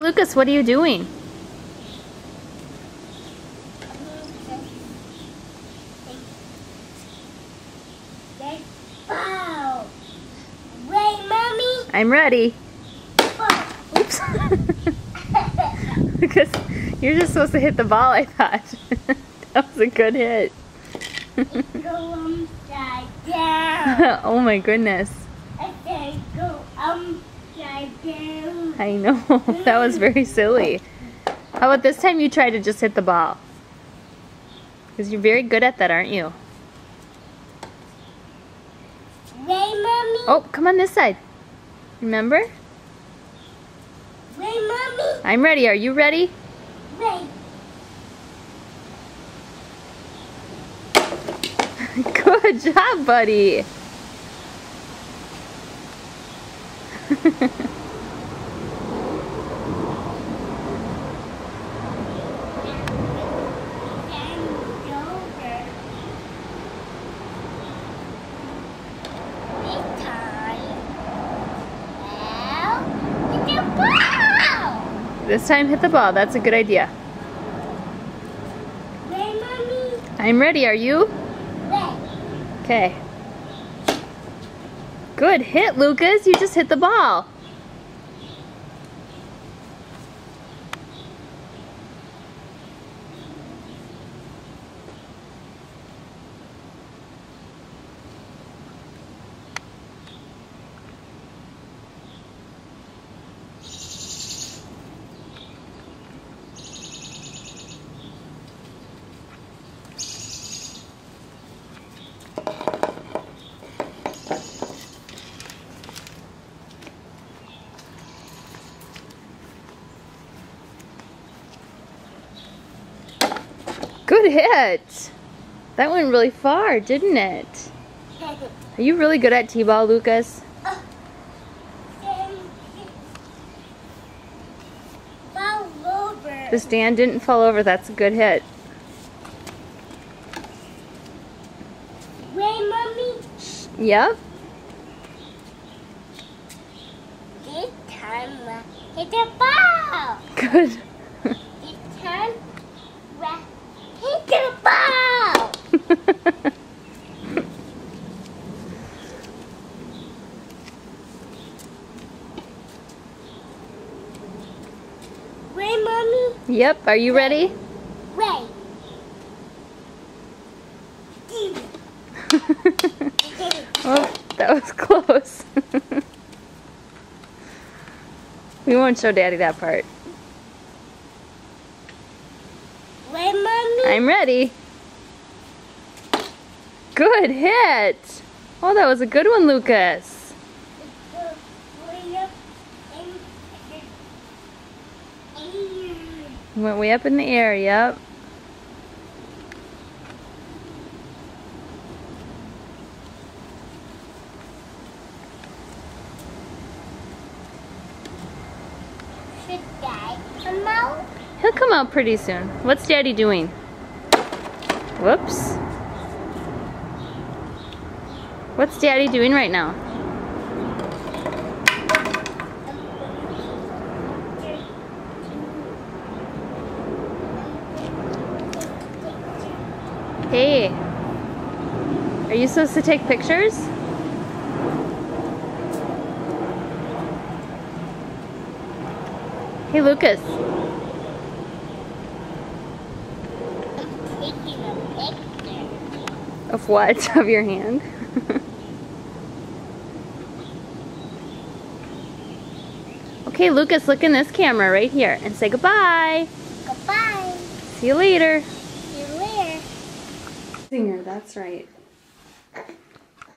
Lucas, what are you doing? Wow! Wait, Mommy! I'm ready. Oops. Lucas, you're just supposed to hit the ball, I thought. That was a good hit. Go upside down. Oh my goodness. I said go upside down. I know. That was very silly. How about this time you try to just hit the ball? Because you're very good at that, aren't you? Wait, Mommy! Oh, come on this side. Remember? Wait, Mommy! I'm ready. Are you ready? Wait. Good job, buddy. This time hit the ball. That's a good idea. Wait, Mommy! I'm ready. Are you? Wait. Okay. Good hit, Lucas. You just hit the ball. Good hit. That went really far, didn't it? Are you really good at t-ball, Lucas? Fall over. The stand didn't fall over. That's a good hit. Wait, Mommy! Yep. This time, hit the ball! Good. This time, hit the ball! Wait, Mommy! Yep. Are you ready? Wait! Oh, that was close. We won't show Daddy that part. Wait, Mommy! I'm ready. Good hit. Oh, that was a good one, Lucas. Went way up in the air, yep. Should Dad come out? He'll come out pretty soon. What's Daddy doing? Whoops. What's Daddy doing right now? Hey, are you supposed to take pictures? Hey, Lucas. I'm taking a picture. Of what? Of your hand? Okay, Lucas, look in this camera right here and say goodbye. Goodbye. See you later. See you later. Singer, that's right.